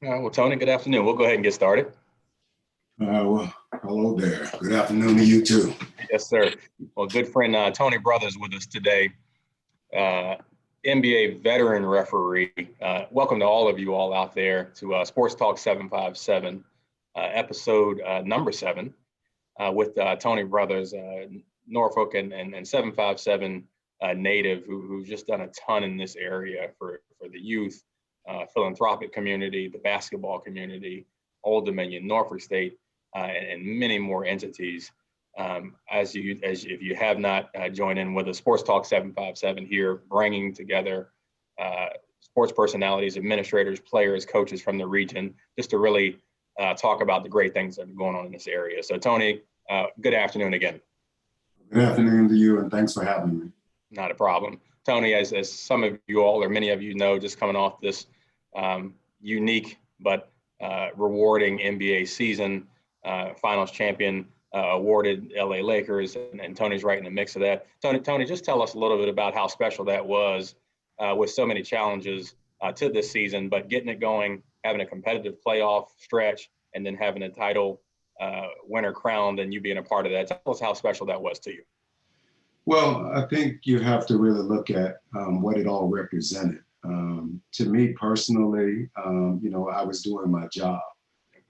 Well, Tony, good afternoon. We'll go ahead and get started. Well, hello there. Good afternoon to you too. Yes, sir. Well, good friend Tony Brothers with us today, NBA veteran referee. Welcome to all of you all out there to Sports Talk 757, episode number 7, with Tony Brothers, Norfolk and 757 native who's just done a ton in this area for the youth, philanthropic community, the basketball community, Old Dominion, Norfolk State, and many more entities. As if you have not joined in with the Sports Talk 757 here, bringing together sports personalities, administrators, players, coaches from the region, just to really talk about the great things that are going on in this area. So Tony, good afternoon again. Good afternoon to you, and thanks for having me. Not a problem. Tony, as some of you all, or many of you know, just coming off this unique but rewarding NBA season, finals champion, awarded LA Lakers, and Tony's right in the mix of that. Tony, just tell us a little bit about how special that was with so many challenges to this season, but getting it going, having a competitive playoff stretch, and then having a title winner crowned and you being a part of that. Tell us how special that was to you. Well, I think you have to really look at what it all represented. To me personally, I was doing my job,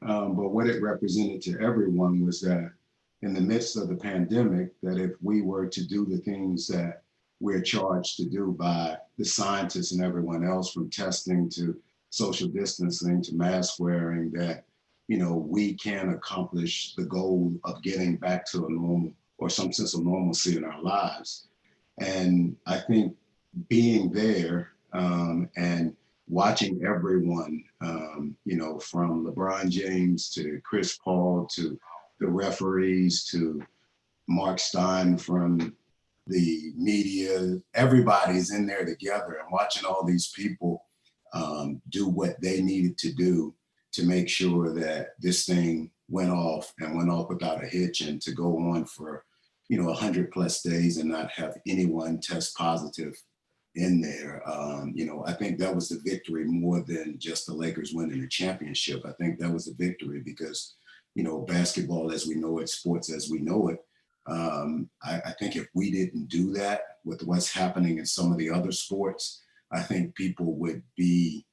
but what it represented to everyone was that in the midst of the pandemic, that if we were to do the things that we're charged to do by the scientists and everyone else, from testing to social distancing to mask wearing, that, we can accomplish the goal of getting back to a normal or some sense of normalcy in our lives. And I think being there and watching everyone, from LeBron James to Chris Paul to the referees to Mark Stein from the media, everybody's in there together, and watching all these people do what they needed to do to make sure that this thing went off without a hitch, and to go on for 100+ days and not have anyone test positive in there. I think that was the victory more than just the Lakers winning the championship. I think that was the victory because, basketball as we know it, sports as we know it, I think if we didn't do that with what's happening in some of the other sports, I think people would be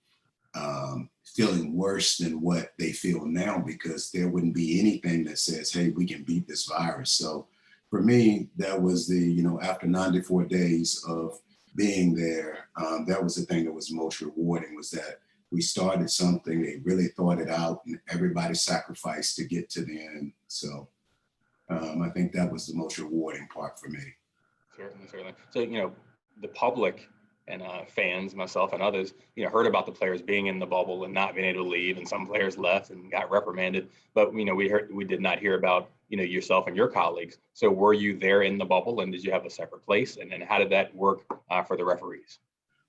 feeling worse than what they feel now, because there wouldn't be anything that says, hey, we can beat this virus. So for me, that was the, after 94 days of being there, that was the thing that was most rewarding, was that we started something, they really thought it out, and everybody sacrificed to get to the end. So I think that was the most rewarding part for me. Certainly. So, the public and fans, myself and others, heard about the players being in the bubble and not being able to leave, and some players left and got reprimanded. But, we did not hear about, yourself and your colleagues. So were you there in the bubble, and did you have a separate place? And then how did that work for the referees?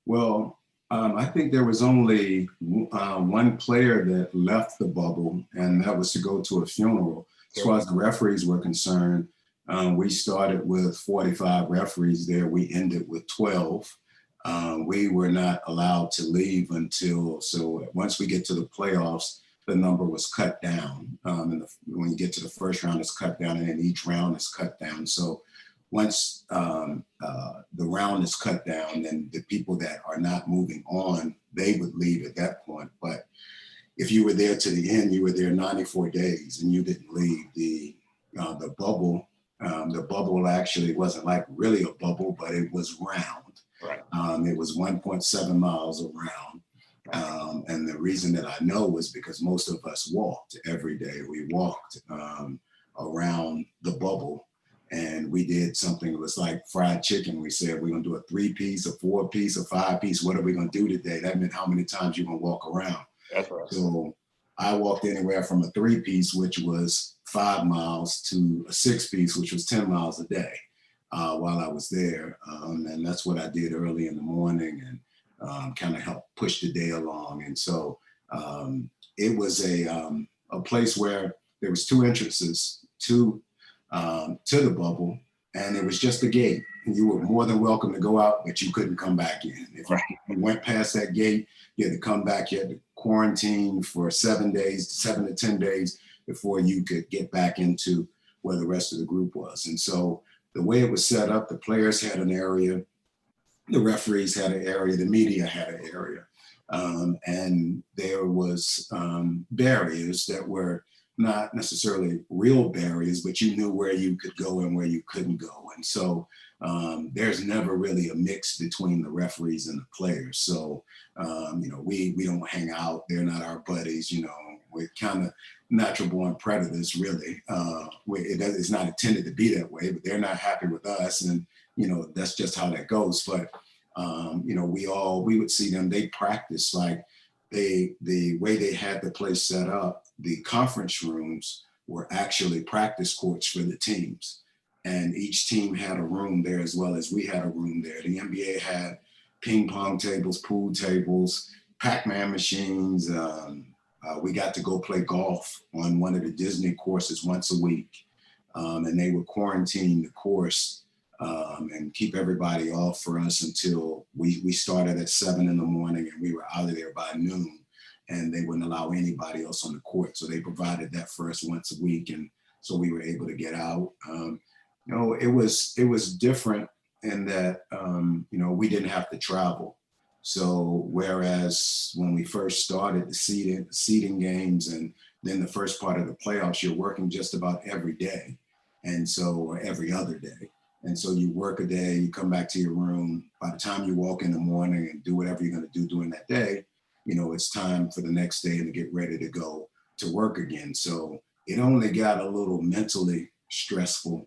Well, I think there was only one player that left the bubble, and that was to go to a funeral. As far as the referees were concerned, we started with 45 referees there. We ended with 12. We were not allowed to leave so once we get to the playoffs, the number was cut down. When you get to the first round, it's cut down, and then each round is cut down. So once the round is cut down, then the people that are not moving on, they would leave at that point. But if you were there to the end, you were there 94 days and you didn't leave. The bubble, actually wasn't like really a bubble, but it was round. Right. It was 1.7 miles around. And the reason that I know was because most of us walked every day. We walked around the bubble, and we did something that was like fried chicken. We said, we're gonna do a 3-piece, a 4-piece, a 5-piece. What are we gonna do today? That meant how many times you're gonna walk around. That's right. So I walked anywhere from a 3-piece, which was 5 miles, to a 6-piece, which was 10 miles a day while I was there. And that's what I did early in the morning, and kind of helped push the day along. And so it was a place where there was 2 entrances to the bubble, and it was just a gate. And you were more than welcome to go out, but you couldn't come back in. If you went past that gate, you had to come back, you had to quarantine for 7 days, 7 to 10 days before you could get back into where the rest of the group was. And so the way it was set up, the players had an area, the referees had an area, the media had an area. And there was barriers that were not necessarily real barriers, but you knew where you could go and where you couldn't go. And so there's never really a mix between the referees and the players. So, we don't hang out. They're not our buddies. We're kind of natural born predators, really. It's not intended to be that way, but they're not happy with us. And, that's just how that goes. But, we would see them, they practice like the way they had the place set up, the conference rooms were actually practice courts for the teams. And each team had a room there as well as we had a room there. The NBA had ping pong tables, pool tables, Pac-Man machines. We got to go play golf on one of the Disney courses once a week. And they would quarantine the course and keep everybody off for us until we started at 7 in the morning and we were out of there by noon. And they wouldn't allow anybody else on the court. So they provided that for us once a week. And so we were able to get out. It was different in that, we didn't have to travel. So whereas when we first started the seeding games and then the first part of the playoffs, you're working just about every day. And so, or every other day. And so you work a day, you come back to your room. By the time you walk in the morning and do whatever you're going to do during that day, it's time for the next day to get ready to go to work again. So it only got a little mentally stressful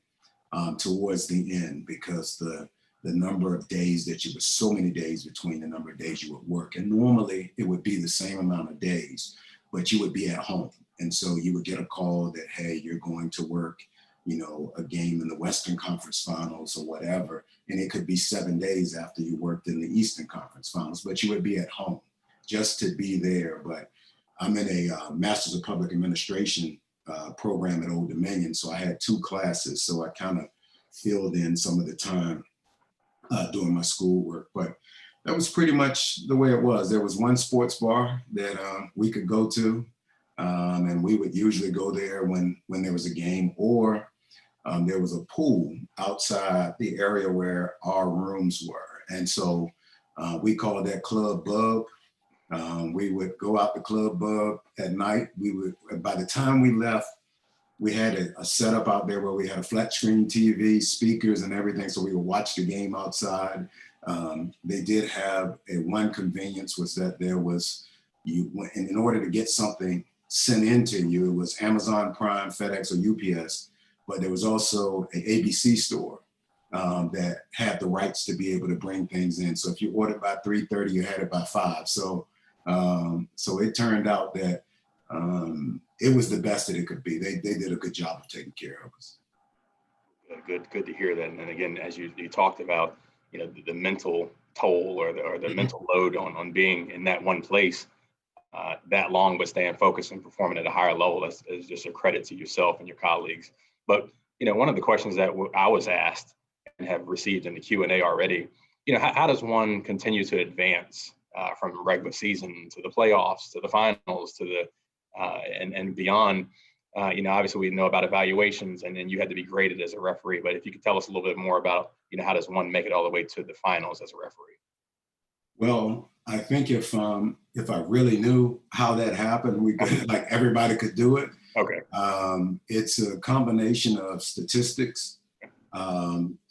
towards the end because the number of days that you were so many days between the number of days you would work. And normally it would be the same amount of days, but you would be at home. And so you would get a call that, hey, you're going to work, a game in the Western Conference Finals or whatever. And it could be 7 days after you worked in the Eastern Conference Finals, but you would be at home just to be there. But I'm in a Master's of Public Administration program at Old Dominion. So I had 2 classes. So I kind of filled in some of the time doing my schoolwork. But that was pretty much the way it was. There was one sports bar that we could go to. And we would usually go there when there was a game, or there was a pool outside the area where our rooms were. And so we called that Club Bub. We would go out the Club Bub at night. By the time we left, we had a setup out there where we had a flat screen TV, speakers and everything. So we would watch the game outside. They did have one convenience was that there was, in order to get something sent into you, it was Amazon Prime, FedEx, or UPS, but there was also an ABC store that had the rights to be able to bring things in. So if you ordered by 3:30, you had it by 5. So it turned out that it was the best that it could be. They did a good job of taking care of us. Good to hear that. And again, as you talked about, the mental toll or the mental load on being in that one place that long, but staying focused and performing at a higher level is just a credit to yourself and your colleagues. But, one of the questions that I was asked and have received in the Q&A already, how does one continue to advance from regular season to the playoffs, to the finals, to the and beyond? Obviously we know about evaluations and then you had to be graded as a referee, but if you could tell us a little bit more about, how does one make it all the way to the finals as a referee? Well, I think if I really knew how that happened, we could, like everybody could do it. Okay. It's a combination of statistics,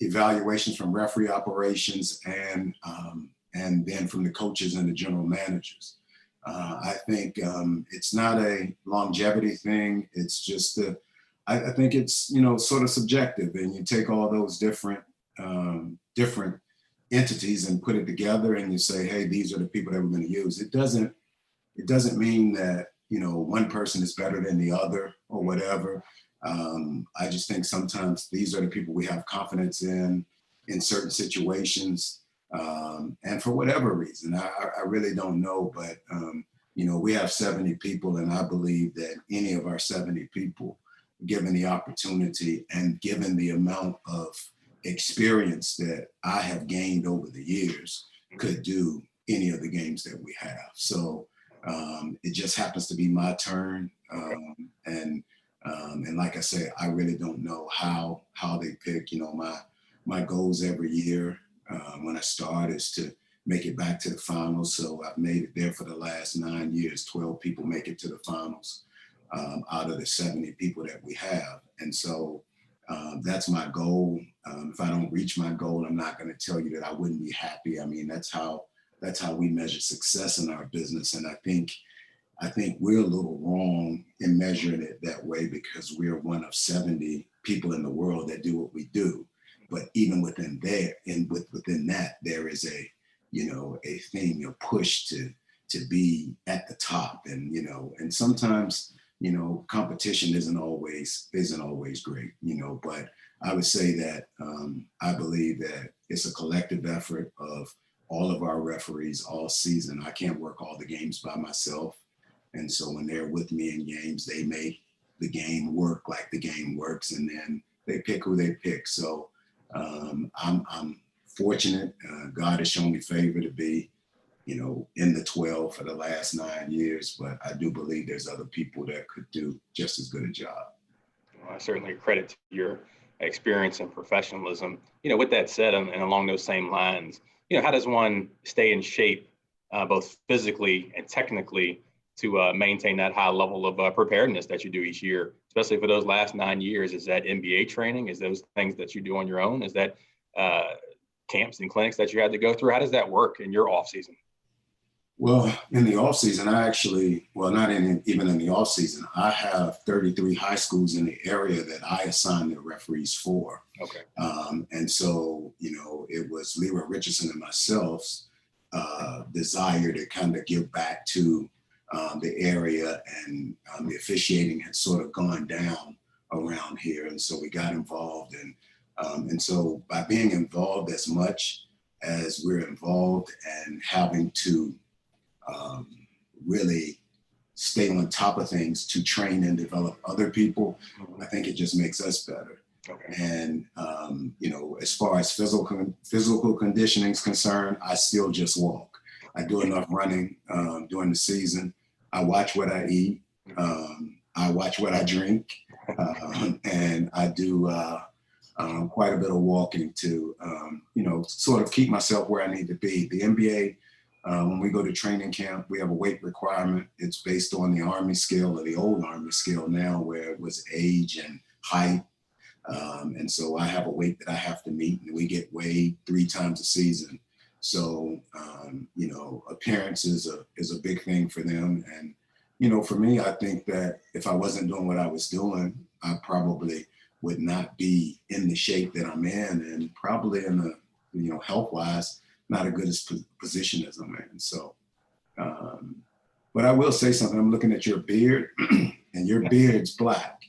evaluations from referee operations, and then from the coaches and the general managers. I think it's not a longevity thing. It's just I think it's sort of subjective, and you take all those different entities and put it together, and you say, hey, these are the people that we're going to use. It doesn't mean that one person is better than the other or whatever. I just think sometimes these are the people we have confidence in certain situations. And for whatever reason, I really don't know, but we have 70 people, and I believe that any of our 70 people, given the opportunity and given the amount of experience that I have gained over the years, could do any of the games that we have. So It just happens to be my turn. Okay. And like I said, I really don't know how they pick. You know, my goals every year when I start is to make it back to the finals. So I've made it there for the last 9 years. 12 people make it to the finals out of the 70 people that we have. And so that's my goal. If I don't reach my goal, I'm not going to tell you that I wouldn't be happy. I mean, that's how we measure success in our business. And I think we're a little wrong in measuring it that way because we're one of 70 people in the world that do what we do. But even within within that, there is a thing, a push to be at the top. And, and sometimes, competition isn't always great, but I would say that I believe that it's a collective effort of all of our referees all season. I can't work all the games by myself. And so when they're with me in games, they make the game work like the game works, and then they pick who they pick. So I'm fortunate. God has shown me favor to be, in the 12 for the last 9 years, but I do believe there's other people that could do just as good a job. Well, I certainly credit to your experience and professionalism. With that said, and along those same lines, how does one stay in shape, both physically and technically, to maintain that high level of preparedness that you do each year, especially for those last 9 years? Is that NBA training? Is those things that you do on your own? Is that camps and clinics that you had to go through? How does that work in your off season? Well, in the off season, I actually, not even in the off season, I have 33 high schools in the area that I assign the referees for. Okay. And so, it was Leroy Richardson and myself's desire to kind of give back to the area, and the officiating had sort of gone down around here. And so we got involved. And so by being involved as much as we're involved and having to really stay on top of things to train and develop other people, I think it just makes us better. Okay. And, as far as physical conditioning is concerned, I still just walk. I do enough running during the season. I watch what I eat. I watch what I drink. And I do quite a bit of walking to, sort of keep myself where I need to be. The NBA, when we go to training camp, we have a weight requirement. It's based on the Army scale, or the old Army scale now, where it was age and height. And so I have a weight that I have to meet, and we get weighed 3 times a season. So, appearance is a big thing for them. And, for me, I think that if I wasn't doing what I was doing, I probably would not be in the shape that I'm in, and probably in the, health-wise, not a good position as I'm in. So, but I will say something. I'm looking at your beard, and your beard's black.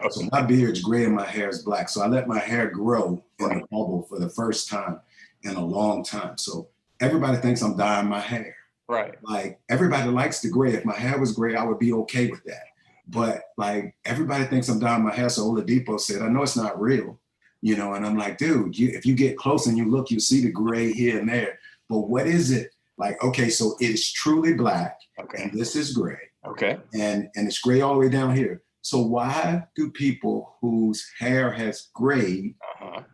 So my beard's gray and my hair is black. So I let my hair grow in the bubble for the first time in a long time. So everybody thinks I'm dyeing my hair. Right. Like, everybody likes the gray. If my hair was gray, I would be okay with that. But like, everybody thinks I'm dyeing my hair. So Oladipo said, I know it's not real, and I'm like, dude, if you get close and you look, you see the gray here and there. But what is it? Like, okay, so it's truly black. Okay. And this is gray. Okay. And it's gray all the way down here. So why do people whose hair has grayed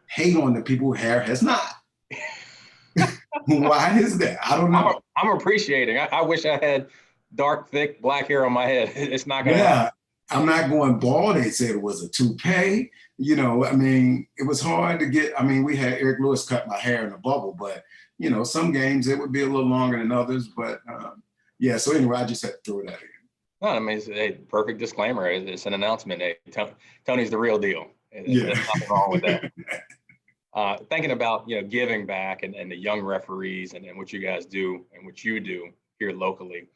hate on the people whose hair has not? Why is that? I don't know. I'm appreciating. I wish I had dark, thick, black hair on my head. It's not going to happen. I'm not going bald. They said it was a toupee. It was hard to get. We had Eric Lewis cut my hair in a bubble, but, some games it would be a little longer than others. But so anyway, I just had to throw that in. No, it's a perfect disclaimer. It's an announcement. Hey, Tony's the real deal. There's nothing wrong with that. Thinking about, giving back and the young referees and what you guys do and what you do here locally,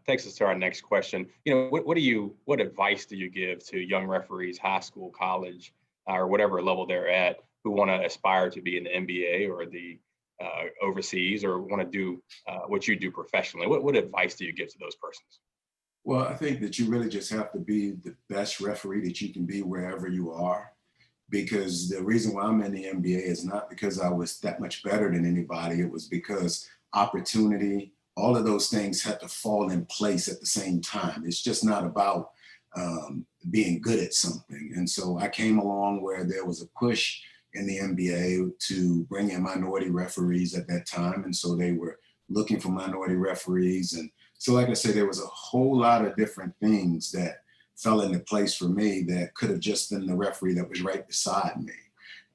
takes us to our next question. What advice do you give to young referees, high school, college, or whatever level they're at, who want to aspire to be in the NBA or the overseas, or want to do what you do professionally? What advice do you give to those persons? Well, I think that you really just have to be the best referee that you can be wherever you are, because the reason why I'm in the NBA is not because I was that much better than anybody. It was because opportunity all of those things have to fall in place at the same time. It's just not about being good at something. And so I came along where there was a push in the NBA to bring in minority referees at that time. And so they were looking for minority referees. And so, like I said, there was a whole lot of different things that fell into place for me that could have just been the referee that was right beside me.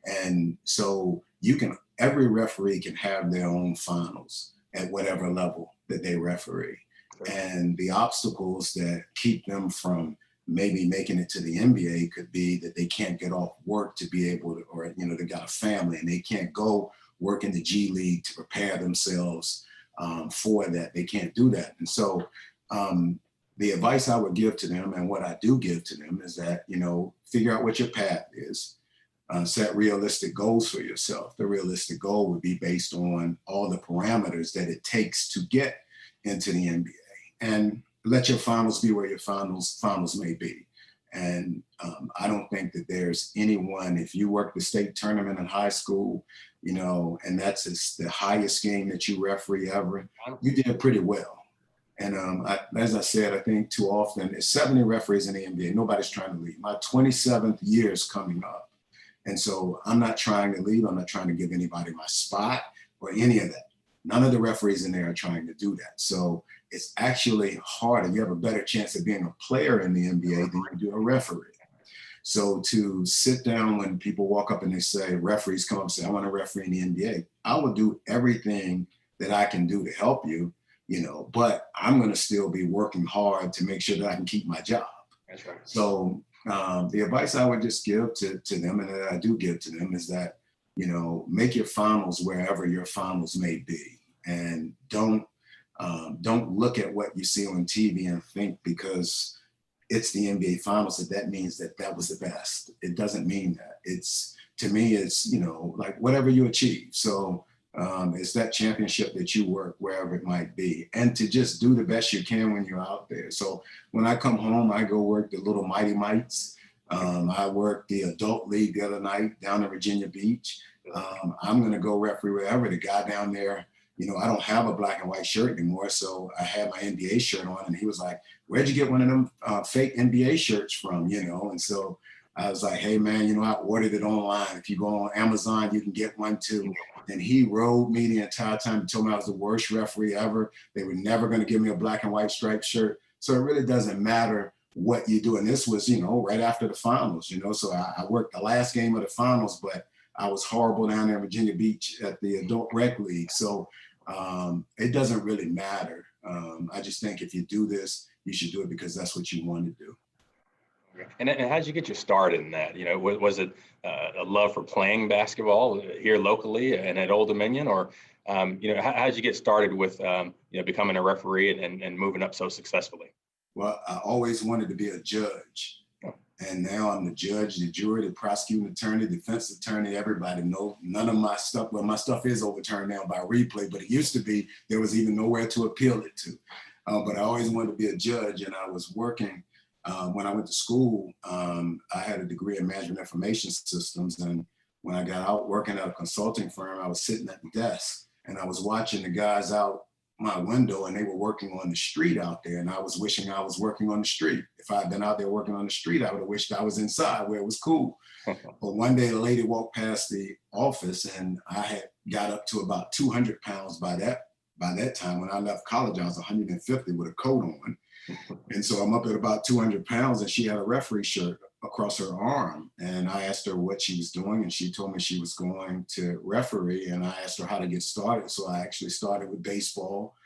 And so every referee can have their own finals at whatever level that they referee. And the obstacles that keep them from maybe making it to the NBA could be that they can't get off work to be able to, or, they got a family and they can't go work in the G League to prepare themselves for that. They can't do that. And so the advice I would give to them, and what I do give to them, is that, figure out what your path is. Set realistic goals for yourself. The realistic goal would be based on all the parameters that it takes to get into the NBA, and let your finals be where your finals may be. And I don't think that there's anyone, if you work the state tournament in high school, and that's the highest game that you referee ever, you did pretty well. And as I said, I think too often, there's 70 referees in the NBA. Nobody's trying to leave. My 27th year is coming up. And so I'm not trying to leave. I'm not trying to give anybody my spot or any of that. None of the referees in there are trying to do that. So it's actually harder. You have a better chance of being a player in the NBA than you do a referee. So to sit down when people walk up and they say, referees come up and say, I want to referee in the NBA, I will do everything that I can do to help you, but I'm going to still be working hard to make sure that I can keep my job. That's right. So the advice I would just give to them, and that I do give to them, is that, make your finals wherever your finals may be. And don't look at what you see on TV and think because it's the NBA finals that means that was the best. It doesn't mean that. To me, it's, like whatever you achieve. So it's that championship that you work wherever it might be, and to just do the best you can when you're out there. So when I come home, I go work the Little Mighty Mites. I worked the adult league the other night down in Virginia Beach. I'm going to go referee wherever. The guy down there, I don't have a black and white shirt anymore. So I had my NBA shirt on, and he was like, where'd you get one of them fake NBA shirts from, And so I was like, hey man, I ordered it online. If you go on Amazon, you can get one too. And he rode me the entire time and told me I was the worst referee ever. They were never going to give me a black and white striped shirt. So it really doesn't matter what you do. And this was, right after the finals, so I worked the last game of the finals, but I was horrible down there in Virginia Beach at the adult rec league. So it doesn't really matter. I just think if you do this, you should do it because that's what you want to do. And how did you get your start in that? Was it a love for playing basketball here locally and at Old Dominion, or how did you get started with becoming a referee and moving up so successfly? Well, I always wanted to be a judge. And now I'm the judge, the jury, the prosecuting attorney, defense attorney, everybody. No, none of my stuff, well, my stuff is overturned now by replay, but it used to be, there was even nowhere to appeal it to. But I always wanted to be a judge, and I was working, when I went to school, I had a degree in management information systems. And when I got out working at a consulting firm, I was sitting at the desk and I was watching the guys out my window, and they were working on the street out there, and I was wishing I was working on the street. If I had been out there working on the street, I would have wished I was inside where it was cool. But one day a lady walked past the office, and I had got up to about 200 pounds by that time. When I left college, I was 150 with a coat on. And so I'm up at about 200 pounds, and she had a referee shirt across her arm. And I asked her what she was doing, and she told me she was going to referee. And I asked her how to get started. So I actually started with baseball,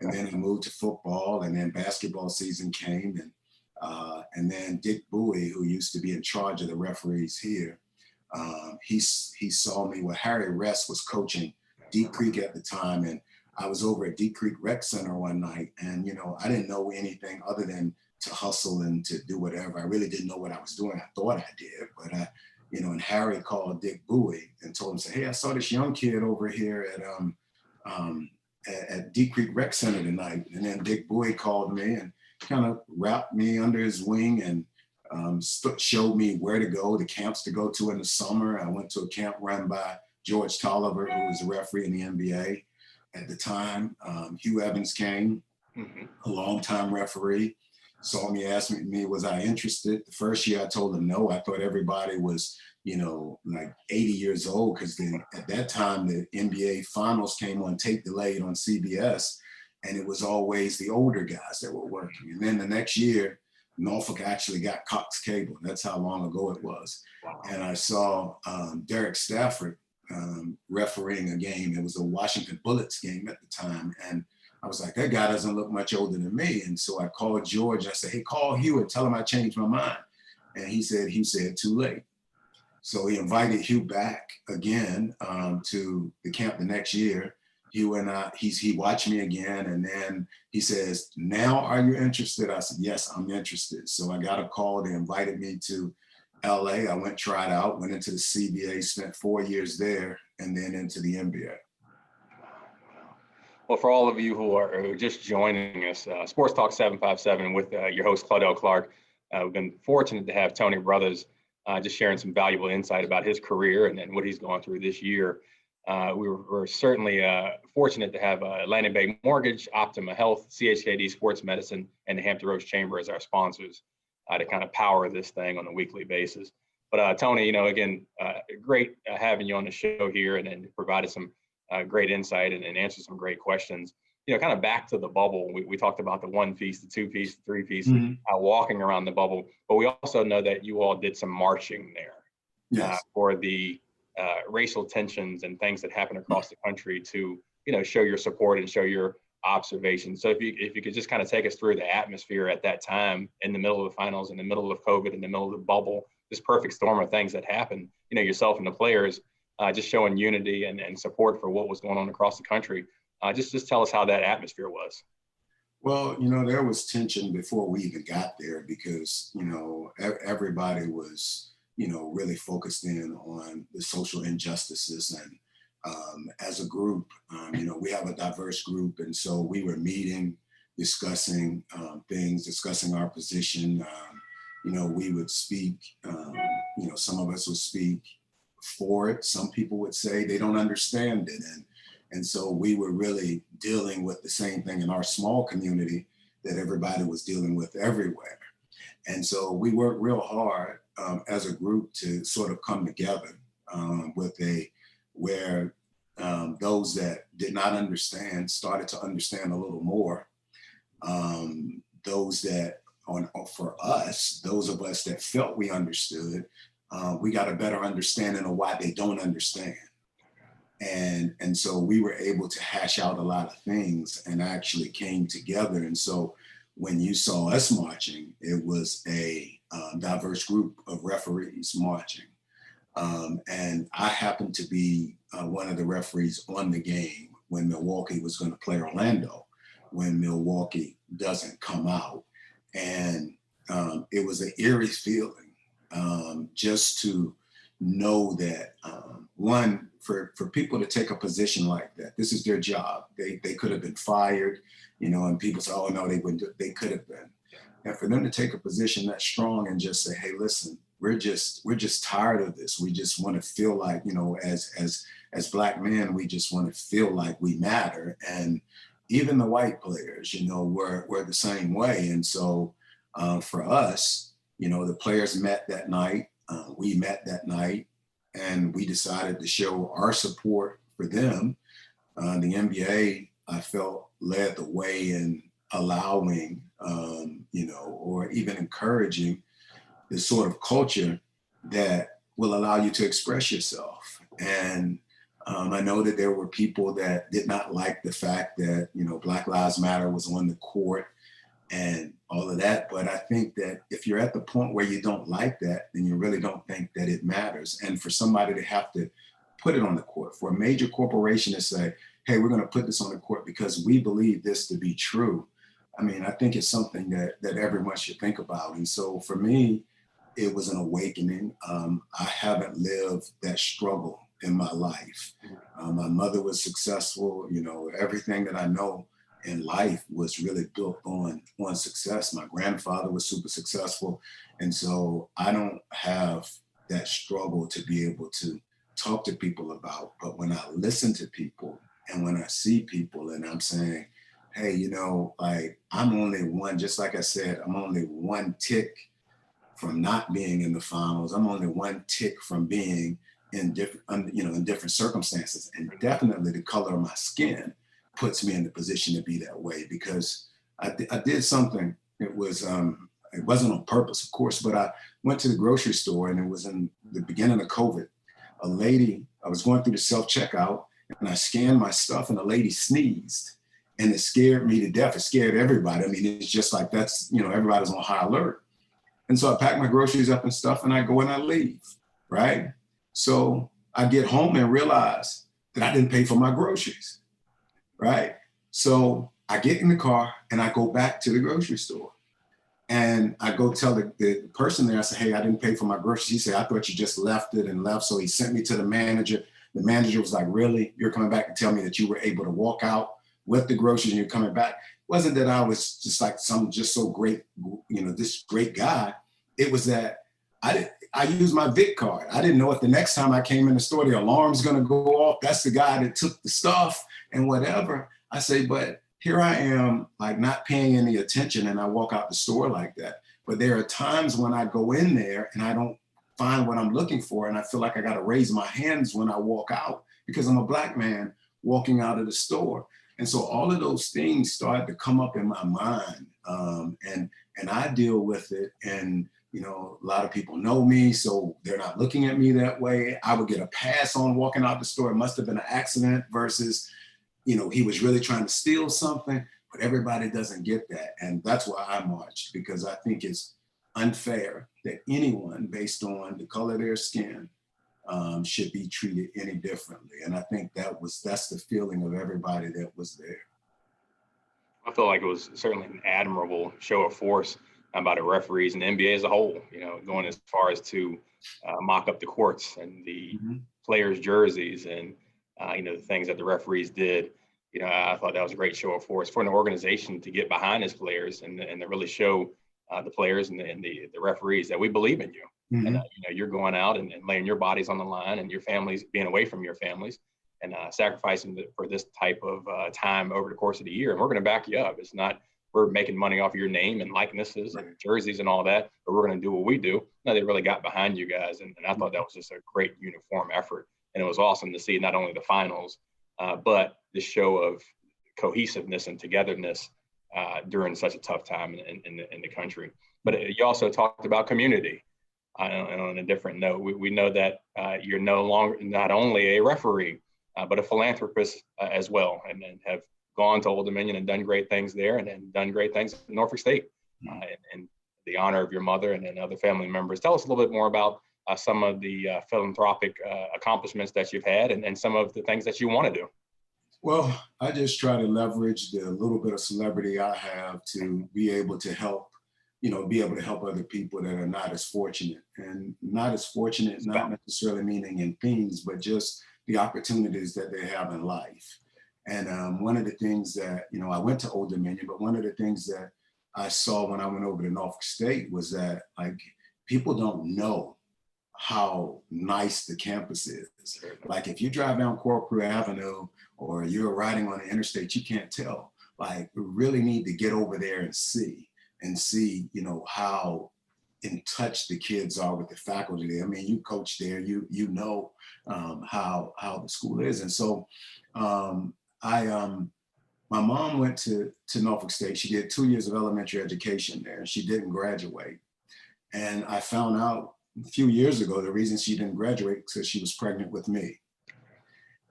and then I moved to football, and then basketball season came. And then Dick Bowie, who used to be in charge of the referees here, he saw me when Harry Rest was coaching Deep Creek at the time. And I was over at Deep Creek Rec Center one night, and I didn't know anything other than to hustle and to do whatever. I really didn't know what I was doing. I thought I did, but and Harry called Dick Bowie and told him, say, hey, I saw this young kid over here at Deep Creek Rec Center tonight. And then Dick Bowie called me and kind of wrapped me under his wing and showed me where to go, the camps to go to in the summer. I went to a camp run by George Tolliver, who was a referee in the NBA. At the time, Hugh Evans came, a longtime referee, saw me, asked me, was I interested? The first year I told him no. I thought everybody was, like 80 years old, because at that time the NBA finals came on tape delayed on CBS, and it was always the older guys that were working. And then the next year, Norfolk actually got Cox Cable. That's how long ago it was. And I saw Derek Stafford refereeing a game. It was a Washington Bullets game at the time. And I was like, that guy doesn't look much older than me. And so I called George. I said, hey, call Hugh and tell him I changed my mind. And he said too late. So he invited Hugh back again to the camp the next year. Hugh and he watched me again, and then he says, now are you interested? I said, yes, I'm interested. So I got a call. They invited me to LA. I went, tried out, went into the CBA, spent 4 years there, and then into the NBA. Well, for all of you who are just joining us, Sports Talk 757 with your host, Claudel Clark. We've been fortunate to have Tony Brothers just sharing some valuable insight about his career and what he's gone through this year. We're certainly fortunate to have Atlantic Bay Mortgage, Optima Health, CHKD Sports Medicine, and the Hampton Roads Chamber as our sponsors to kind of power this thing on a weekly basis. But Tony, again, great having you on the show here and provided some great insight and answered some great questions. Kind of back to the bubble, we talked about the 1 piece, the 2 piece, the 3 piece, walking around the bubble, but we also know that you all did some marching there for the racial tensions and things that happen across the country to, show your support and show your observations. So if you could just kind of take us through the atmosphere at that time, in the middle of the finals, in the middle of COVID, in the middle of the bubble, this perfect storm of things that happened, yourself and the players just showing unity and support for what was going on across the country. Just tell us how that atmosphere was. Well, there was tension before we even got there because, everybody was, really focused in on the social injustices. And as a group, we have a diverse group. And so we were meeting, discussing things, discussing our position. We would speak, some of us would speak for it. Some people would say they don't understand it. And so we were really dealing with the same thing in our small community that everybody was dealing with everywhere. And so we worked real hard as a group to sort of come together where those that did not understand started to understand a little more. Those of us that felt we understood, we got a better understanding of why they don't understand. And so we were able to hash out a lot of things and actually came together. And so when you saw us marching, it was a diverse group of referees marching. And I happened to be one of the referees on the game when Milwaukee was going to play Orlando, when Milwaukee doesn't come out. And it was an eerie feeling just to know that, one, for people to take a position like that, this is their job. They could have been fired, and people say, oh no, they could have been. And for them to take a position that strong and just say, hey, listen, we're just tired of this. We just want to feel like, as Black men, we just want to feel like we matter. And even the white players, were the same way. And so for us, the players met that night, we met that night, and we decided to show our support for them. The NBA, I felt, led the way in allowing, or even encouraging this sort of culture that will allow you to express yourself. And I know that there were people that did not like the fact that, Black Lives Matter was on the court and all of that. But I think that if you're at the point where you don't like that, then you really don't think that it matters. And for somebody to have to put it on the court, for a major corporation to say, hey, we're going to put this on the court because we believe this to be true. I mean, I think it's something that everyone should think about. And so for me, it was an awakening. I haven't lived that struggle in my life. My mother was successful. Everything that I know in life was really built on success. My grandfather was super successful. And so I don't have that struggle to be able to talk to people about. But when I listen to people And when I see people and I'm saying, hey, like I'm only one, just like I said, I'm only one tick from not being in the finals. I'm only one tick from being in different, in different circumstances. And definitely the color of my skin puts me in the position to be that way, because I did something. It wasn't on purpose, of course, but I went to the grocery store, and it was in the beginning of COVID. I was going through the self-checkout, and I scanned my stuff, and a lady sneezed, and it scared me to death. It scared everybody. I mean, it's just like everybody's on high alert. And so I pack my groceries up and stuff, and I go and I leave, right? So I get home and realize that I didn't pay for my groceries, right? So I get in the car and I go back to the grocery store. And I go tell the person there, I say, hey, I didn't pay for my groceries. He said, I thought you just left it and left. So he sent me to the manager. The manager was like, really? You're coming back to tell me that you were able to walk out with the groceries and you're coming back? It wasn't that I was just like just so great, this great guy. It was that I used my VIC card. I didn't know if the next time I came in the store, the alarm's gonna go off. That's the guy that took the stuff and whatever. I say, but here I am, like not paying any attention, and I walk out the store like that. But there are times when I go in there and I don't find what I'm looking for, and I feel like I gotta raise my hands when I walk out because I'm a Black man walking out of the store. And so all of those things started to come up in my mind, and I deal with it. And a lot of people know me, so they're not looking at me that way. I would get a pass on walking out the store. It must have been an accident versus, he was really trying to steal something, but everybody doesn't get that. And that's why I marched, because I think it's unfair that anyone based on the color of their skin should be treated any differently. And I think that's the feeling of everybody that was there. I feel like it was certainly an admirable show of force by the referees and the NBA as a whole, going as far as to mock up the courts and the players' jerseys and, the things that the referees did. I thought that was a great show of force for an organization to get behind its players and to really show the players and the referees that we believe in you. And, you're going out and laying your bodies on the line, and your families being away from your families and sacrificing for this type of time over the course of the year. And we're going to back you up. It's not, we're making money off of your name and likenesses and jerseys and all that, but we're going to do what we do. No, they really got behind you guys. And I thought that was just a great uniform effort. And it was awesome to see not only the finals, but the show of cohesiveness and togetherness during such a tough time in the country. But you also talked about community. And on a different note, we know that you're no longer not only a referee, but a philanthropist as well, and have gone to Old Dominion and done great things there, and then done great things in Norfolk State, and the honor of your mother and other family members. Tell us a little bit more about some of the philanthropic accomplishments that you've had, and some of the things that you want to do. Well, I just try to leverage the little bit of celebrity I have to be able to help, be able to help other people that are not as fortunate. And not as fortunate, not necessarily meaning in things, but just the opportunities that they have in life. And one of the things that, I went to Old Dominion, but one of the things that I saw when I went over to Norfolk State was that, like, people don't know how nice the campus is. Like, if you drive down Corcoran Avenue or you're riding on the interstate, you can't tell. Like, we really need to get over there and see, how in touch the kids are with the faculty there. I mean, you coach there, you know how the school is. And so my mom went to Norfolk State. She did 2 years of elementary education there. She didn't graduate. And I found out a few years ago, the reason she didn't graduate because she was pregnant with me.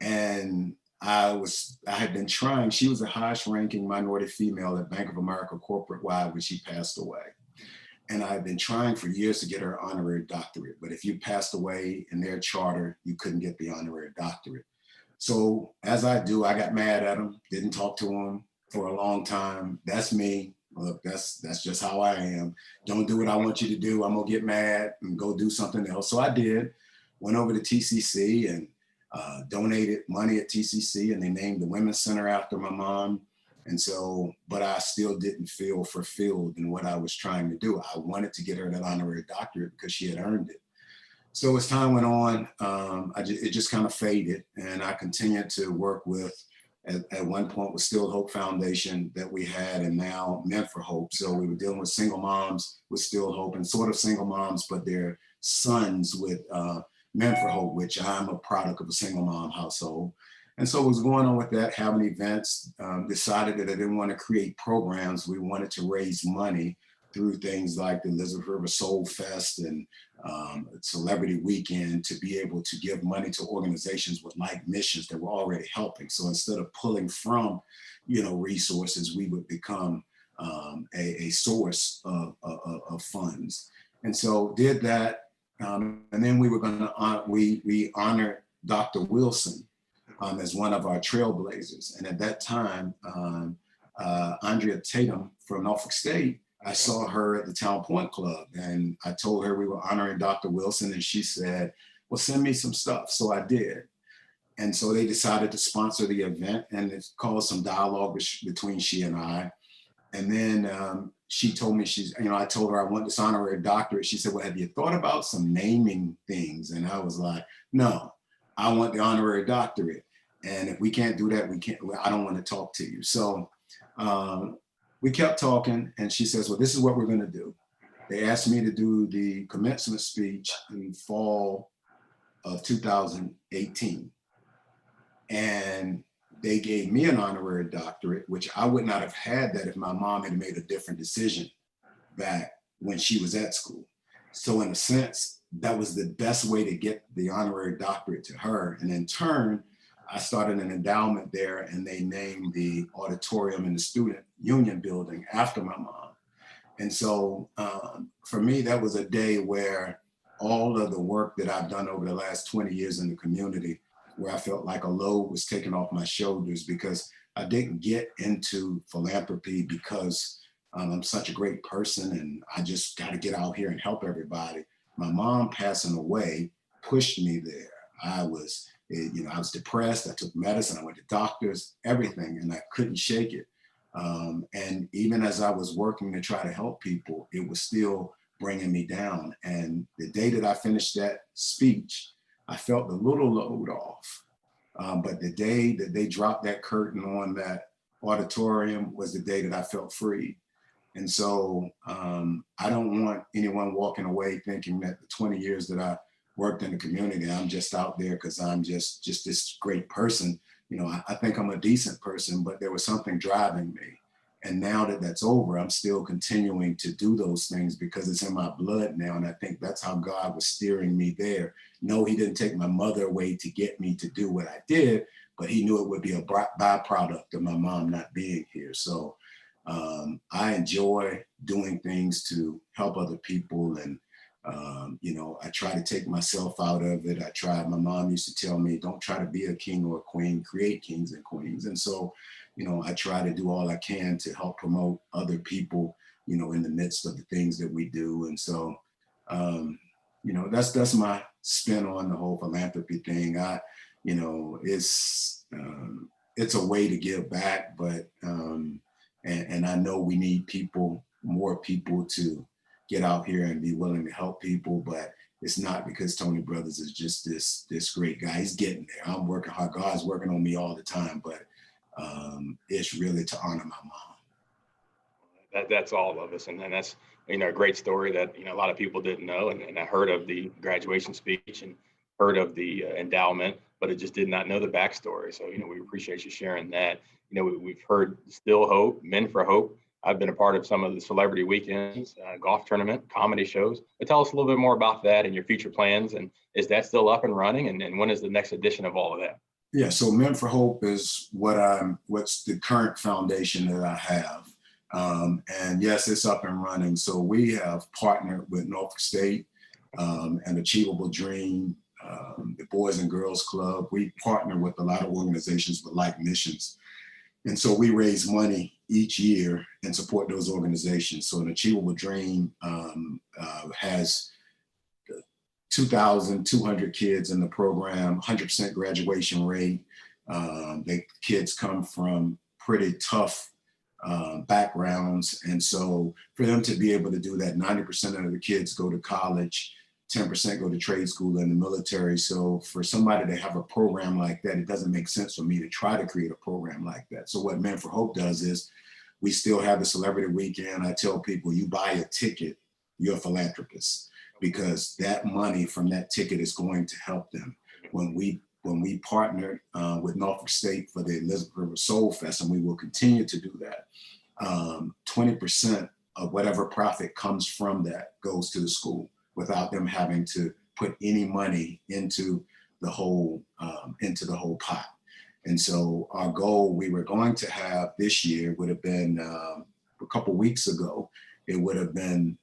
And I had been trying. She was the highest ranking minority female at Bank of America corporate wide when she passed away. And I've been trying for years to get her honorary doctorate. But if you passed away in their charter, you couldn't get the honorary doctorate. So as I do, I got mad at him, didn't talk to him for a long time. That's me. Look, that's just how I am. Don't do what I want you to do. I'm gonna get mad and go do something else. So I did, went over to TCC and donated money at TCC, and they named the Women's Center after my mom. And so, but I still didn't feel fulfilled in what I was trying to do. I wanted to get her that honorary doctorate because she had earned it. So as time went on, it just kind of faded, and I continued to work with at one point was Still Hope Foundation that we had, and now Men for Hope. So we were dealing with single moms with Still Hope, and sort of single moms, but their sons with Men for Hope, which I'm a product of a single mom household. And so what was going on with that, having events, decided that I didn't want to create programs. We wanted to raise money through things like the Elizabeth River Soul Fest and Celebrity Weekend to be able to give money to organizations with like missions that were already helping. So instead of pulling from, resources, we would become a source of funds. And so did that. And then we were going to, we honored Dr. Wilson as one of our trailblazers. And at that time, Andrea Tatum from Norfolk State, I saw her at the Town Point Club, and I told her we were honoring Dr. Wilson, and she said, well, send me some stuff. So I did. And so they decided to sponsor the event, and it caused some dialogue between she and I. And then she told me I told her I want this honorary doctorate. She said, well, have you thought about some naming things? And I was like, no, I want the honorary doctorate. And if we can't do that, I don't want to talk to you. So we kept talking, and she says, well, this is what we're going to do. They asked me to do the commencement speech in fall of 2018. And they gave me an honorary doctorate, which I would not have had that if my mom had made a different decision back when she was at school. So in a sense, that was the best way to get the honorary doctorate to her. And in turn, I started an endowment there, and they named the auditorium in the student union building after my mom. And so for me, that was a day where all of the work that I've done over the last 20 years in the community, where I felt like a load was taken off my shoulders, because I didn't get into philanthropy because I'm such a great person and I just got to get out here and help everybody. My mom passing away pushed me there. I was depressed. I took medicine. I went to doctors, everything, and I couldn't shake it. And even as I was working to try to help people, it was still bringing me down. And the day that I finished that speech, I felt a little load off. But the day that they dropped that curtain on that auditorium was the day that I felt free. And so I don't want anyone walking away thinking that the 20 years that I worked in the community, I'm just out there because I'm just this great person. I think I'm a decent person, but there was something driving me. And now that that's over, I'm still continuing to do those things because it's in my blood now. And I think that's how God was steering me there. No, he didn't take my mother away to get me to do what I did, but he knew it would be a byproduct of my mom not being here. So I enjoy doing things to help other people. And, I try to take myself out of it. My mom used to tell me, don't try to be a king or a queen, create kings and queens. And so, I try to do all I can to help promote other people, in the midst of the things that we do. And so, that's my spin on the whole philanthropy thing. It's a way to give back, but, and I know we need more people to get out here and be willing to help people, but it's not because Tony Brothers is just this great guy. He's getting there. I'm working hard. God's working on me all the time, but it's really to honor my mom. That's all of us, and that's a great story that a lot of people didn't know, and I heard of the graduation speech and heard of the endowment, but I just did not know the backstory. So we appreciate you sharing that. We've heard Still Hope, Men for Hope. I've been a part of some of the celebrity weekends, golf tournament, comedy shows. But tell us a little bit more about that and your future plans. And is that still up and running? And when is the next edition of all of that? Yeah, so Men for Hope is what's the current foundation that I have. And yes, it's up and running. So we have partnered with Norfolk State, and Achievable Dream, the Boys and Girls Club. We partner with a lot of organizations with like missions. And so we raise money each year and support those organizations. So an Achievable Dream has 2,200 kids in the program, 100% graduation rate. The kids come from pretty tough backgrounds. And so for them to be able to do that, 90% of the kids go to college. 10% go to trade school and the military. So for somebody to have a program like that, it doesn't make sense for me to try to create a program like that. So what Men for Hope does is we still have the celebrity weekend. I tell people, you buy a ticket, you're a philanthropist, because that money from that ticket is going to help them. When we partnered with Norfolk State for the Elizabeth River Soul Fest, and we will continue to do that, 20% of whatever profit comes from that goes to the school without them having to put any money into the whole pot. And so our goal we were going to have this year would have been a couple weeks ago. It would have been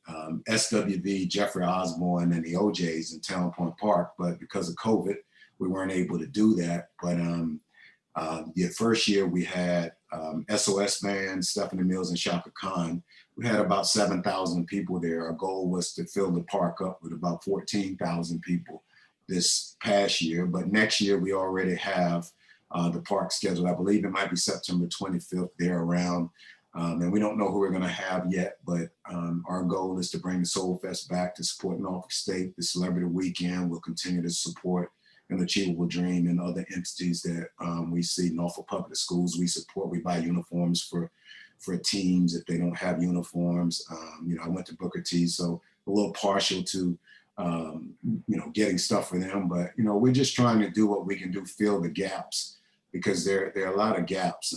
SWV, Jeffrey Osborne, and the OJs in Town Point Park, but because of COVID, we weren't able to do that. But the first year we had SOS Band, Stephanie Mills, and Shaka Khan. We had about 7,000 people there. Our goal was to fill the park up with about 14,000 people this past year. But next year we already have the park scheduled. I believe it might be September 25th, there around. And we don't know who we're going to have yet, but our goal is to bring the Soul Fest back to support Norfolk State. The Celebrity Weekend will continue to support An Achievable Dream and other entities that we see. Norfolk Public Schools we support. We buy uniforms for teams if they don't have uniforms. I went to Booker T, so a little partial to getting stuff for them, but we're just trying to do what we can do, fill the gaps, because there are a lot of gaps,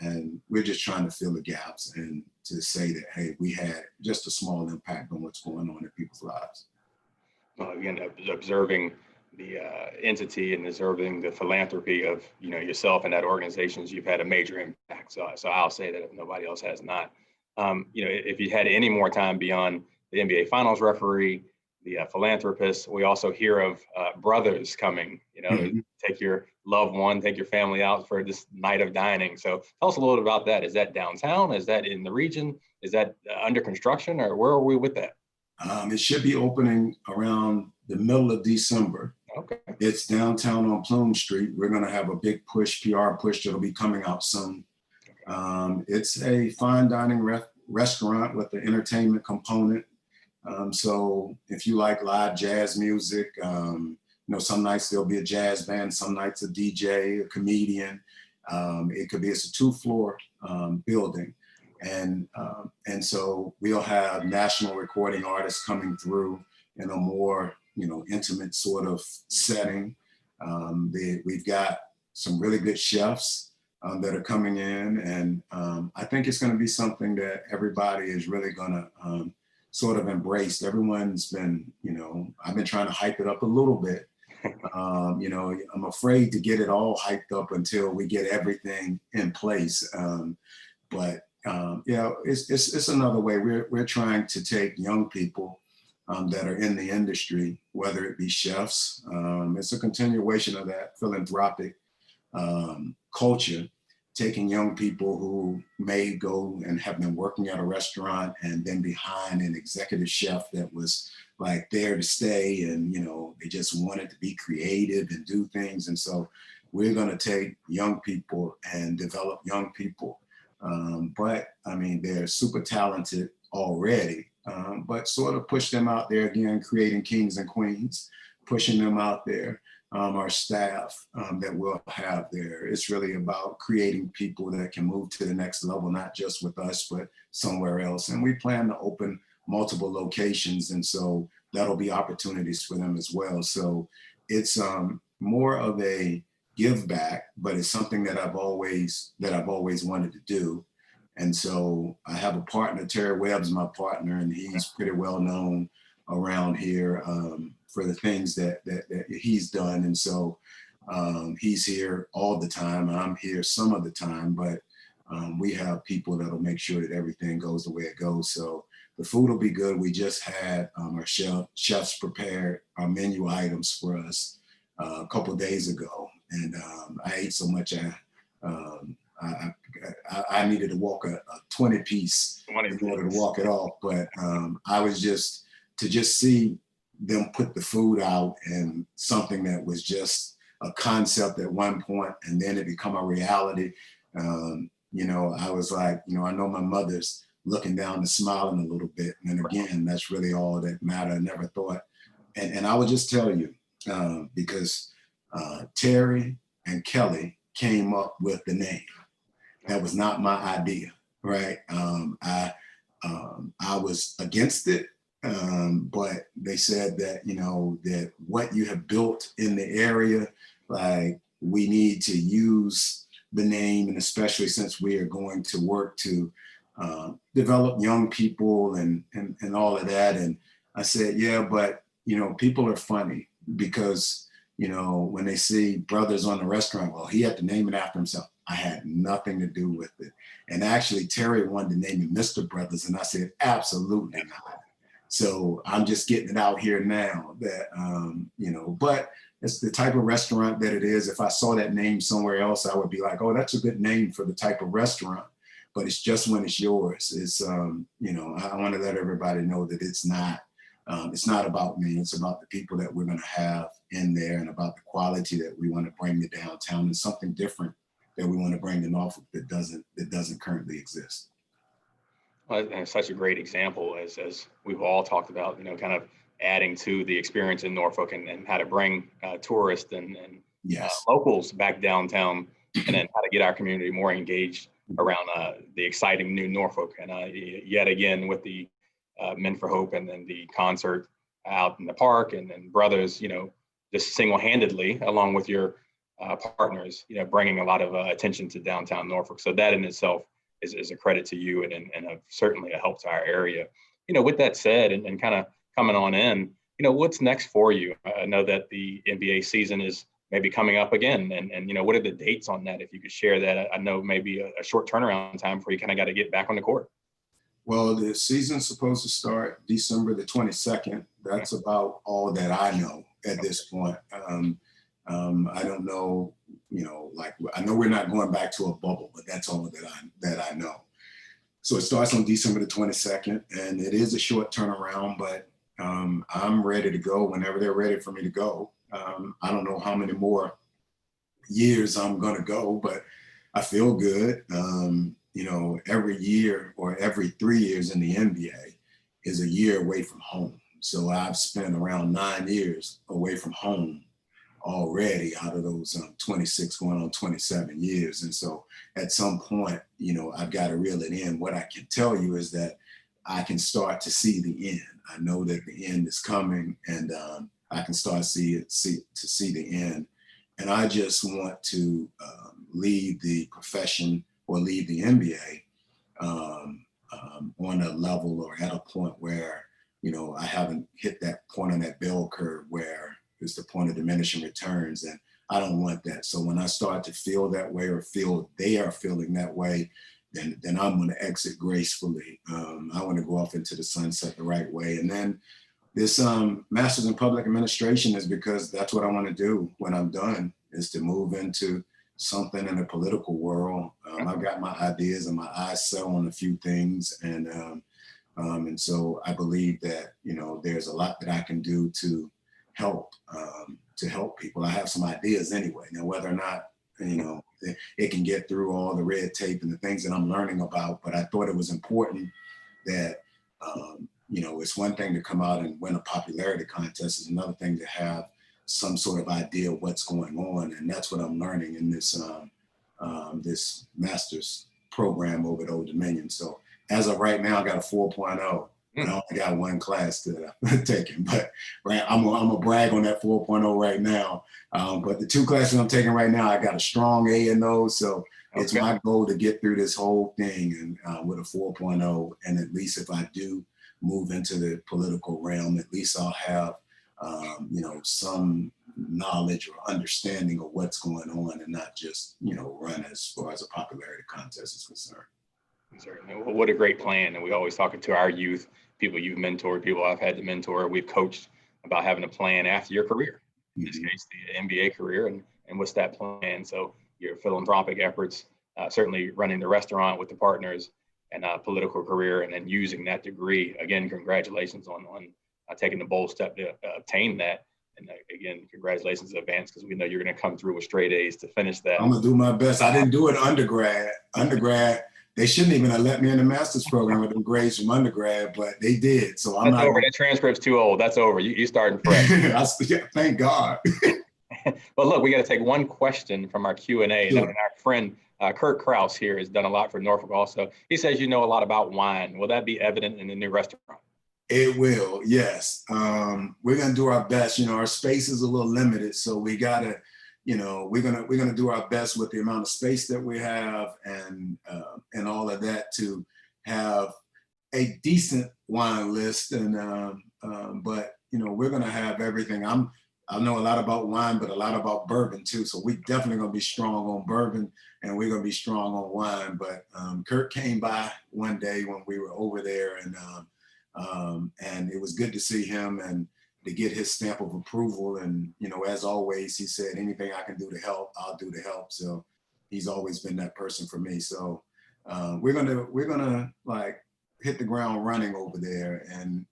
and we're just trying to fill the gaps and to say that, hey, we had just a small impact on what's going on in people's lives. Well, again, observing the entity and observing the philanthropy of yourself and that organizations, you've had a major impact. So I'll say that if nobody else has not. If you had any more time beyond the NBA Finals referee, the philanthropist, we also hear of brothers coming. Take your loved one, take your family out for this night of dining. So tell us a little bit about that. Is that downtown? Is that in the region? Is that under construction, or where are we with that? It should be opening around the middle of December. Okay. It's downtown on Plume Street. We're going to have a big push, PR push that'll be coming out soon. Okay. It's a fine dining restaurant with the entertainment component. So if you like live jazz music, some nights there'll be a jazz band, some nights a DJ, a comedian. It's a 2-floor building. And so we'll have national recording artists coming through in a more, intimate sort of setting. We've got some really good chefs that are coming in. And I think it's going to be something that everybody is really going to sort of embraced. Everyone's been, I've been trying to hype it up a little bit. I'm afraid to get it all hyped up until we get everything in place. It's another way. We're trying to take young people that are in the industry, whether it be chefs. It's a continuation of that philanthropic culture, taking young people who may go and have been working at a restaurant and then behind an executive chef that was like there to stay, and they just wanted to be creative and do things. And so we're going to take young people and develop young people. But I mean, they're super talented already, but sort of push them out there again, creating kings and queens, pushing them out there. Our staff that we'll have there. It's really about creating people that can move to the next level, not just with us, but somewhere else. And we plan to open multiple locations. And so that'll be opportunities for them as well. So it's more of a give back, but it's something that I've always wanted to do. And so I have a partner, Terry Webb's my partner, and he's pretty well known around here for the things that he's done. And so he's here all the time. I'm here some of the time, but we have people that'll make sure that everything goes the way it goes. So the food will be good. We just had our chefs prepare our menu items for us a couple of days ago. And I ate so much, I needed to walk a 20-piece in order to walk it off. But I was just see them put the food out, and something that was just a concept at one point, and then it become a reality. I was like, I know my mother's looking down and smiling a little bit. And again, that's really all that mattered. I never thought And I would just tell you, because Terry and Kelly came up with the name. That was not my idea, right? I was against it, but they said that, that what you have built in the area, like, we need to use the name, and especially since we are going to work to develop young people and all of that. And I said, yeah, but people are funny because when they see Brothers on the restaurant, well, he had to name it after himself. I had nothing to do with it. And actually, Terry wanted to name it Mr. Brothers, and I said, absolutely not. So I'm just getting it out here now that, but it's the type of restaurant that it is. If I saw that name somewhere else, I would be like, oh, that's a good name for the type of restaurant. But it's just when it's yours. It's, I want to let everybody know that it's not about me. It's about the people that we're going to have in there, and about the quality that we want to bring to downtown, and something different that we want to bring to Norfolk that doesn't currently exist. Well, and it's such a great example, as we've all talked about, kind of adding to the experience in Norfolk, and how to bring tourists and Yes. Locals back downtown, and then how to get our community more engaged around the exciting new Norfolk. And yet again, with the Men for Hope, and then the concert out in the park, and then Brothers, just single-handedly, along with your partners, bringing a lot of attention to downtown Norfolk. So that in itself is a credit to you, and certainly a help to our area. With that said, and kind of coming on in, what's next for you? I know that the NBA season is maybe coming up again, and what are the dates on that? If you could share that. I know maybe a short turnaround time before you kind of got to get back on the court. Well, the season's supposed to start December the 22nd. That's about all that I know at this point. I don't know, I know we're not going back to a bubble, but that's all that I know. So it starts on December the 22nd, and it is a short turnaround, but I'm ready to go whenever they're ready for me to go. I don't know how many more years I'm going to go, but I feel good. Every year or every 3 years in the NBA is a year away from home. So I've spent around 9 years away from home already out of those 26 going on 27 years. And so at some point, I've got to reel it in. What I can tell you is that I can start to see the end. I know that the end is coming, and I can start to see the end. And I just want to leave the profession, or leave the NBA on a level, or at a point where, I haven't hit that point on that bell curve where it's the point of diminishing returns. And I don't want that. So when I start to feel that way, or feel they are feeling that way, then I'm going to exit gracefully. I want to go off into the sunset the right way. And then this Master's in Public Administration is because that's what I want to do when I'm done, is to move into something in the political world. I've got my ideas and my eyes set on a few things. And so I believe that, there's a lot that I can do to help people. I have some ideas anyway. Now, whether or not, it can get through all the red tape and the things that I'm learning about, but I thought it was important that, it's one thing to come out and win a popularity contest. It's another thing to have some sort of idea of what's going on. And that's what I'm learning in this this master's program over at Old Dominion. So as of right now, I got a 4.0. I only got one class that I'm taking, but right, I'm gonna brag on that 4.0 right now. But the two classes I'm taking right now, I got a strong A in those. So it's my goal to get through this whole thing and with a 4.0. And at least if I do move into the political realm, at least I'll have some knowledge or understanding of what's going on, and not just, run as far as a popularity contest is concerned. Certainly. Well, what a great plan. And we always talking to our youth, people you've mentored, people I've had to mentor, we've coached about having a plan after your career, in this case, the NBA career, and what's that plan? So your philanthropic efforts, certainly running the restaurant with the partners, and political career, and then using that degree. Again, congratulations on taking the bold step to obtain that. And again, congratulations in advance, because we know you're going to come through with straight A's to finish that. I'm going to do my best. I didn't do it undergrad. They shouldn't even have let me in the master's program with them grades from undergrad, but they did. So I'm That's not. over. That transcript's too old. That's over. You starting fresh. Thank God. But look, we got to take one question from our Q&A. Sure. And our friend Kurt Kraus here has done a lot for Norfolk also. He says you know a lot about wine. Will that be evident in the new restaurant? It will, yes. We're gonna do our best. Our space is a little limited, so we gotta, we're gonna do our best with the amount of space that we have and all of that to have a decent wine list. But we're gonna have everything. I know a lot about wine, but a lot about bourbon too. So we definitely gonna be strong on bourbon, and we're gonna be strong on wine. But Kurt came by one day when we were over there, and it was good to see him and to get his stamp of approval. And as always, he said, anything I can do to help, I'll do to help. So he's always been that person for me. So we're gonna like hit the ground running over there. And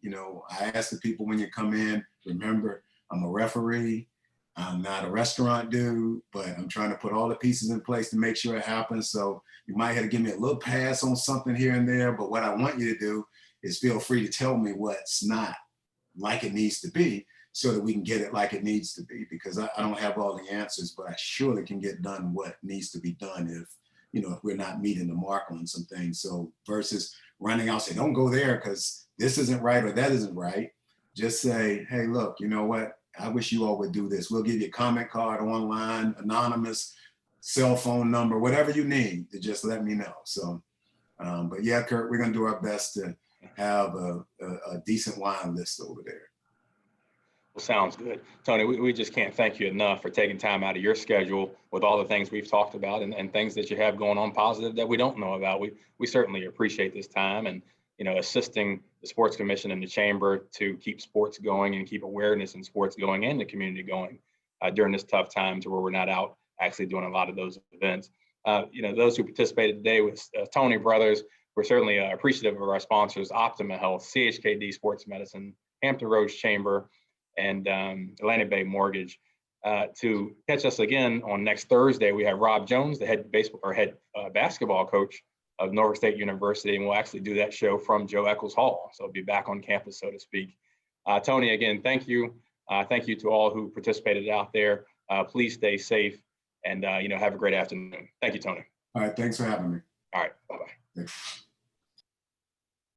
I ask the people when you come in, remember, I'm a referee. I'm not a restaurant dude, but I'm trying to put all the pieces in place to make sure it happens. So you might have to give me a little pass on something here and there, but what I want you to do is feel free to tell me what's not like it needs to be so that we can get it like it needs to be, because I don't have all the answers, but I surely can get done what needs to be done if we're not meeting the mark on some things. So versus running out, say, don't go there because this isn't right or that isn't right. Just say, hey, look, you know what? I wish you all would do this. We'll give you a comment card online, anonymous, cell phone number, whatever you need to just let me know. So, but yeah, Kurt, we're going to do our best to have a decent wine list over there. Well, sounds good. Tony, we just can't thank you enough for taking time out of your schedule with all the things we've talked about and things that you have going on positive that we don't know about. We certainly appreciate this time and, assisting the Sports Commission and the Chamber to keep sports going and keep awareness in sports going and the community going during this tough time to where we're not out actually doing a lot of those events. Those who participated today with Tony Brothers, we're certainly appreciative of our sponsors, Optima Health, CHKD Sports Medicine, Hampton Roads Chamber, and Atlantic Bay Mortgage. To catch us again on next Thursday, we have Rob Jones, the head basketball coach of Norfolk State University, and we'll actually do that show from Joe Eccles Hall. So it'll be back on campus, so to speak. Tony, again, thank you. Thank you to all who participated out there. Please stay safe and have a great afternoon. Thank you, Tony. All right, thanks for having me. All right, bye-bye. Thanks.